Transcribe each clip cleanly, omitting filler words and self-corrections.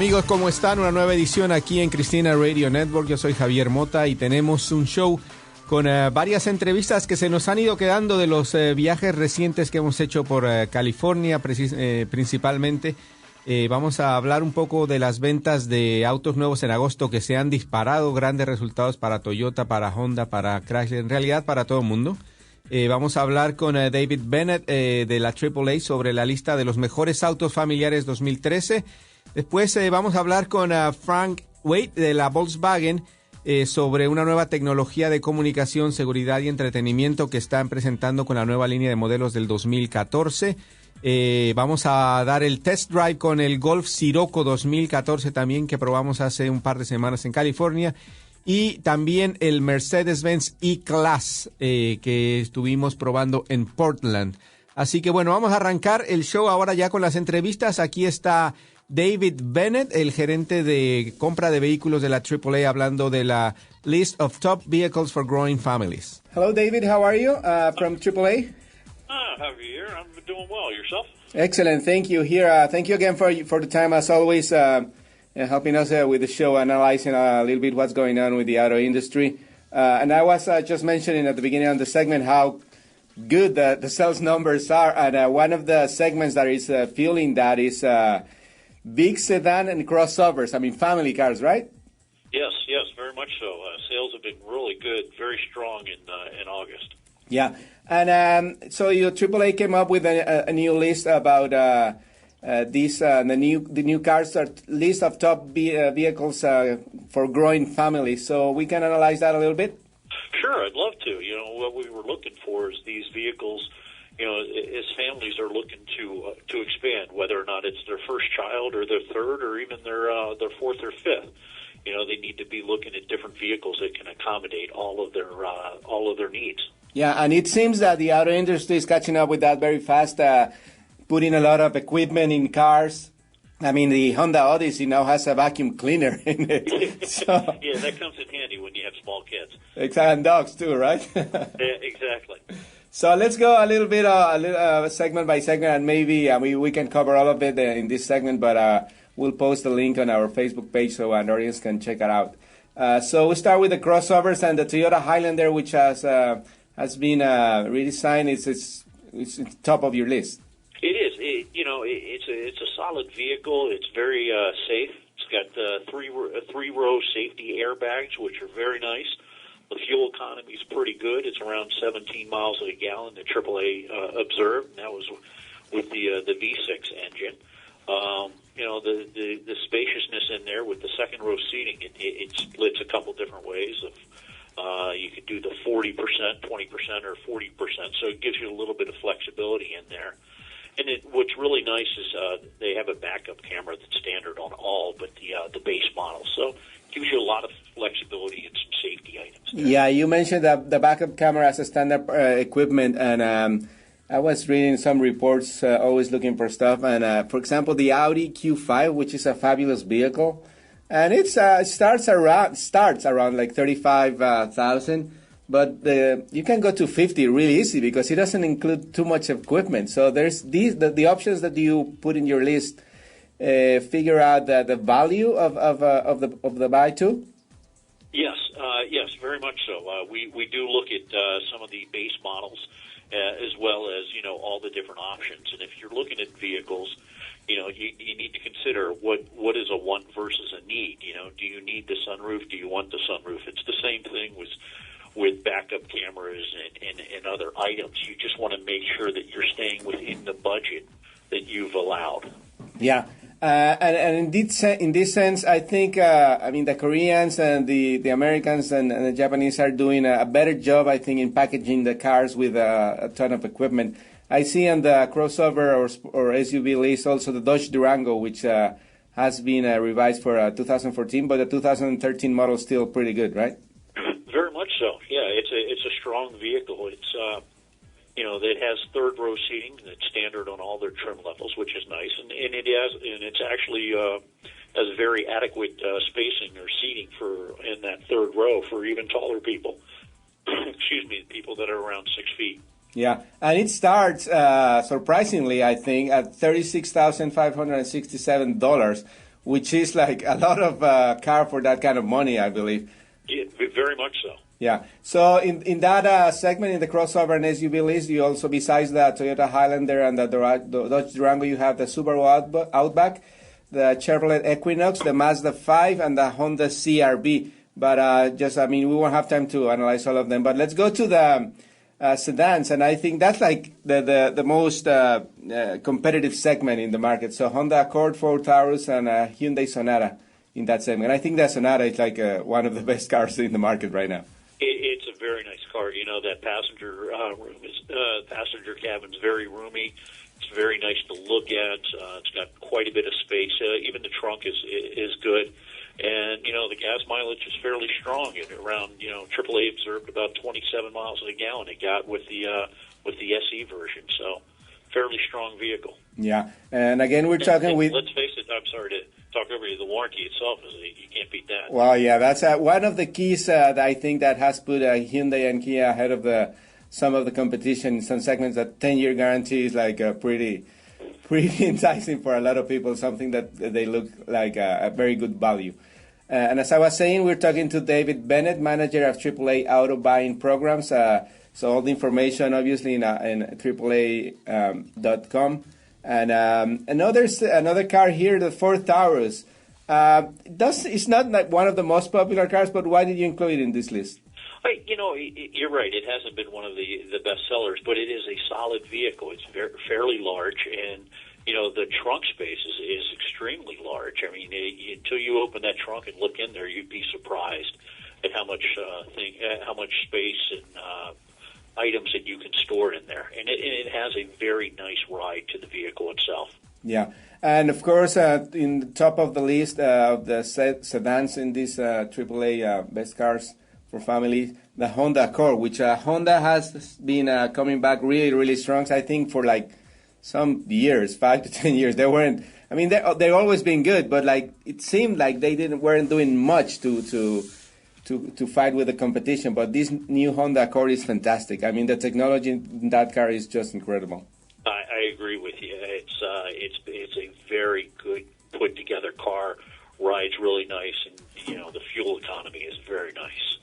Amigos, ¿cómo están? Una nueva edición aquí en Cristina Radio Network. Yo soy Javier Mota y tenemos un show con varias entrevistas que se nos han ido quedando de los viajes recientes que hemos hecho por California principalmente. Vamos a hablar un poco de las ventas de autos nuevos en agosto que se han disparado, grandes resultados para Toyota, para Honda, para Chrysler, en realidad para todo el mundo. Vamos a hablar con David Bennett de la AAA sobre la lista de los mejores autos familiares 2013. Después vamos a hablar con Frank Wade de la Volkswagen sobre una nueva tecnología de comunicación, seguridad y entretenimiento que están presentando con la nueva línea de modelos del 2014. Vamos a dar el test drive con el Golf Sirocco 2014 también, que probamos hace un par de semanas en California. Y también el Mercedes-Benz E-Class que estuvimos probando en Portland. Así que bueno, vamos a arrancar el show ahora ya con las entrevistas. Aquí está David Bennett, el gerente de compra de vehículos de la AAA, hablando de la List of Top Vehicles for Growing Families. Hello, David. How are you from AAA? Javier, I'm doing well. Yourself? Excellent. Thank you. Thank you again for the time, as always, helping us with the show, analyzing a little bit what's going on with the auto industry. And I was just mentioning at the beginning of the segment how good the sales numbers are. And one of the segments that is fueling that is big sedan and crossovers. I mean, family cars, right? Yes, very much so. Sales have been really good, very strong in August. Yeah, and so your AAA came up with a new list about the new cars list of top vehicles for growing families. So we can analyze that a little bit. Sure, I'd love to. You know, what we were looking for is these vehicles. You know, as families are looking to expand, whether or not it's their first child or their third or even their fourth or fifth. You know, they need to be looking at different vehicles that can accommodate all of their needs. Yeah, and it seems that the auto industry is catching up with that very fast, putting a lot of equipment in cars. I mean, the Honda Odyssey now has a vacuum cleaner in it. So, yeah, that comes in handy when you have small kids. Exactly, and dogs too, right? Yeah, exactly. So let's go a little bit, segment by segment, and maybe we can cover all of it in this segment, but we'll post a link on our Facebook page so an audience can check it out. So we start with the crossovers and the Toyota Highlander, which has been redesigned. It's top of your list. It is. It's a solid vehicle. It's very safe. It's got three-row safety airbags, which are very nice. The fuel economy is pretty good. It's around 17 miles a gallon, the AAA observed, and that was with the V6 engine. The spaciousness in there with the second row seating, it splits a couple different ways. You could do the 40%, 20%, or 40%, so it gives you a little bit of flexibility in there. And what's really nice is they have a backup camera that's standard on all but the base model. So it gives you a lot of flexibility and some safety items there. Yeah, you mentioned the backup camera as a standard equipment, and I was reading some reports, always looking for stuff. And, for example, the Audi Q5, which is a fabulous vehicle, and it starts around like 35,000. But you can go to 50 really easy because it doesn't include too much equipment. So there's the options that you put in your list. Figure out the value of the buy too. Yes, very much so. We do look at some of the base models as well as all the different options. And if you're looking at vehicles, you need to consider what is a want versus a need. Do you need the sunroof? Do you want the sunroof? It's the same thing with backup cameras and other items. You just want to make sure that you're staying within the budget that you've allowed. Yeah. And in this sense, I think, the Koreans and the Americans and the Japanese are doing a better job, I think, in packaging the cars with a ton of equipment. I see on the crossover or SUV list also the Dodge Durango, which has been revised for 2014, but the 2013 model is still pretty good, right? Very much so. Yeah, it's a strong vehicle. It's it has third row seating that's standard on all their trim levels, which is nice, and it's actually has very adequate spacing or seating in that third row for even taller people. Excuse me, people that are around 6 feet. Yeah, and it starts surprisingly, I think, at $36,567, which is like a lot of car for that kind of money, I believe. Yeah, very much so. Yeah. So in that segment, in the crossover and SUV list, you also, besides the Toyota Highlander and the Dodge Durango, you have the Subaru Outback, the Chevrolet Equinox, the Mazda 5, and the Honda CR-V. But we won't have time to analyze all of them. But let's go to the sedans, and I think that's like the most competitive segment in the market. So Honda Accord, Ford Taurus, and Hyundai Sonata in that segment. I think that Sonata is like one of the best cars in the market right now. It's a very nice car. You know, that passenger room passenger cabin's very roomy. It's very nice to look at. It's got quite a bit of space. Even the trunk is good. And, you know, the gas mileage is fairly strong at around, you know, AAA observed about 27 miles a gallon it got with the SE version. So, fairly strong vehicle. Yeah. And again, we're talking with... Let's face it, I'm sorry to talk over you. The warranty itself, you can't beat that. Well, yeah, that's one of the keys that I think that has put Hyundai and Kia ahead of some of the competition in some segments. That 10-year guarantee is like pretty enticing for a lot of people, something that they look like a very good value. And as I was saying, we're talking to David Bennett, manager of AAA Auto Buying Programs. So all the information, obviously, in AAA.com. And another car here, the Ford Taurus. It's not like one of the most popular cars, but why did you include it in this list? You know, you're right. It hasn't been one of the best sellers, but it is a solid vehicle. It's fairly large, and you know the trunk space is extremely large. I mean, until you open that trunk and look in there, you'd be surprised at how much space and items that you can store in there. And it has a very nice ride to the vehicle itself. Yeah, and of course, in the top of the list of the sedans in this AAA best cars for families, the Honda Accord, which Honda has been coming back really, really strong. I think for like some years, 5 to 10 years, they weren't. I mean, they've always been good, but like it seemed like they weren't doing much to fight with the competition. But this new Honda Accord is fantastic. I mean, the technology in that car is just incredible. I agree with you. It's a very good put together car. Rides really nice, and you know the fuel economy is very nice.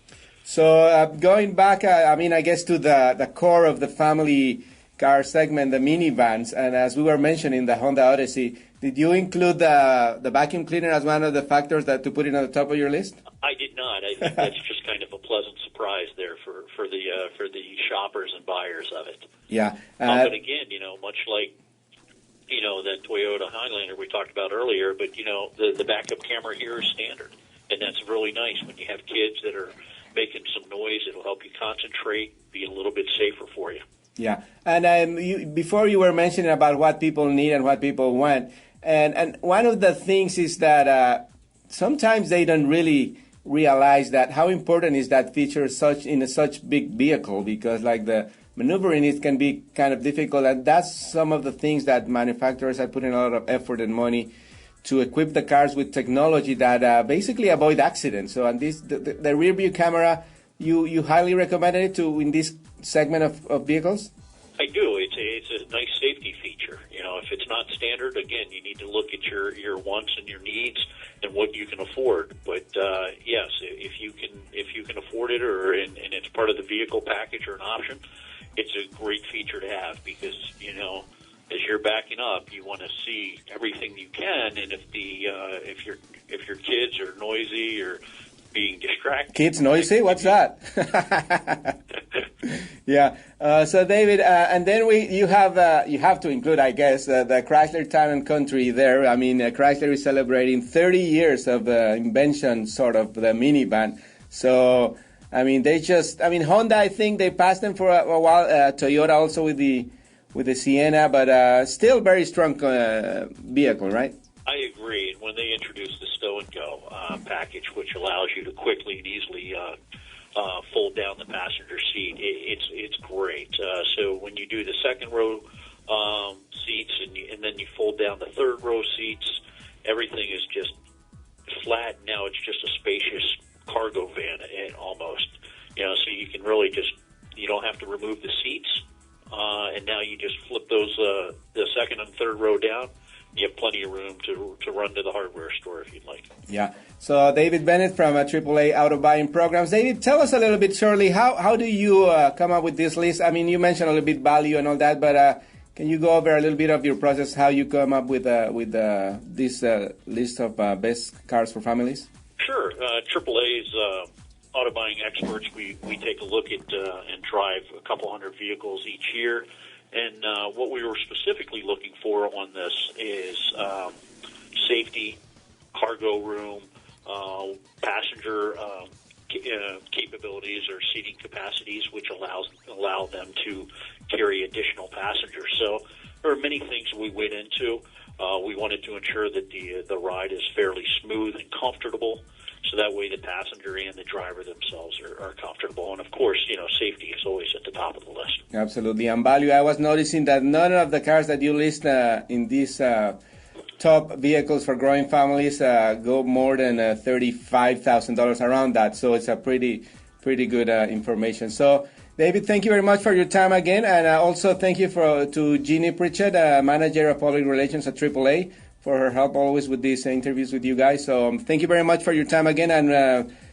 So going back, I guess to the core of the family car segment, the minivans, and as we were mentioning, the Honda Odyssey, did you include the vacuum cleaner as one of the factors to put it on the top of your list? I did not. I think that's just kind of a pleasant surprise there for the shoppers and buyers of it. Yeah. But again, you know, much like that Toyota Highlander we talked about earlier, but you know the backup camera here is standard, and that's really nice when you have kids that are making some noise. It'll help you concentrate, be a little bit safer for you. Yeah, and before you were mentioning about what people need and what people want, and one of the things is that sometimes they don't really realize that how important is that feature in such big vehicle, because like the maneuvering it can be kind of difficult, and that's some of the things that manufacturers are putting a lot of effort and money to equip the cars with technology that basically avoid accidents. So, and the rear view camera, you highly recommend it in this segment of vehicles? I do. It's a nice safety feature. You know, if it's not standard, again, you need to look at your wants and your needs and what you can afford. But yes, if you can afford it, and it's part of the vehicle package or an option, it's a great feature to have, because you know, as you're backing up, you want to see everything you can, and if your kids are noisy or being distracted. Kids noisy? What's that? Yeah. So David, and then you have to include, I guess, the Chrysler Town and Country there. I mean, Chrysler is celebrating 30 years of the invention, sort of the minivan. So I mean, Honda, I think they passed them for a while. Toyota also with the Sienna, but still very strong vehicle, right? I agree. And when they introduced the Stow and Go package, which allows you to quickly and easily fold down the passenger seat, it's great. So when you do the second row seats and then you fold down the third row seats, everything is just flat. Now it's just a spacious cargo van, almost. You know, so you can really you don't have to remove the seats. And now you just flip those the second and third row down, you have plenty of room to run to the hardware store if you'd like. Yeah. So David Bennett from AAA Auto Buying Programs. David, tell us a little bit shortly, how do you come up with this list? I mean, you mentioned a little bit value and all that, but can you go over a little bit of your process, how you come up with this list of best cars for families? Sure. AAA's auto buying experts, we take a look at and drive a couple hundred vehicles each year. And what we were specifically looking for on this is safety, cargo room, passenger capabilities or seating capacities, which allow them to carry additional passengers. So there are many things we went into. We wanted to ensure that the ride is fairly smooth and comfortable, so that way the passenger and the driver themselves are comfortable. And of course, safety is always at the top of the list. Absolutely. And value, I was noticing that none of the cars that you list in these top vehicles for growing families go more than $35,000 around that. So it's a pretty good information. So David, thank you very much for your time again, and also thank you to Jeannie Pritchett, Manager of Public Relations at AAA, for her help always with these interviews with you guys. So thank you very much for your time again, and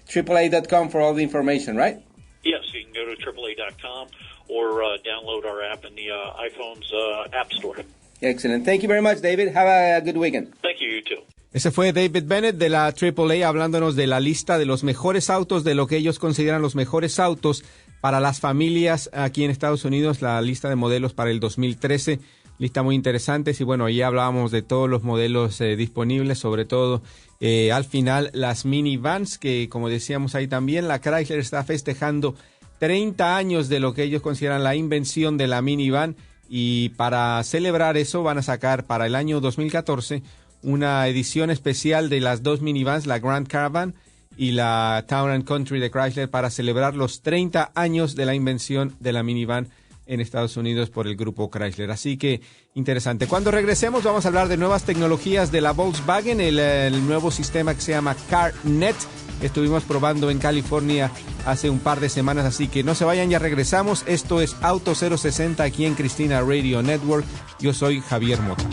AAA.com for all the information, right? Yes, you can go to AAA.com or download our app in the iPhone's App Store. Excellent. Thank you very much, David. Have a good weekend. Thank you, you too. Ese fue David Bennett de la AAA hablándonos de la lista de los mejores autos, de lo que ellos consideran los mejores autos para las familias aquí en Estados Unidos, la lista de modelos para el 2013, lista muy interesante. Y bueno, ahí hablábamos de todos los modelos disponibles, sobre todo al final las minivans, que como decíamos ahí también, la Chrysler está festejando 30 años de lo que ellos consideran la invención de la minivan, y para celebrar eso van a sacar para el año 2014 una edición especial de las dos minivans, la Grand Caravan y la Town and Country de Chrysler, para celebrar los 30 años de la invención de la minivan en Estados Unidos por el grupo Chrysler. Así que interesante. Cuando regresemos vamos a hablar de nuevas tecnologías de la Volkswagen, el nuevo sistema que se llama CarNet. Estuvimos probando en California hace un par de semanas, así que no se vayan, ya regresamos. Esto es Auto 060 aquí en Cristina Radio Network. Yo soy Javier Mota.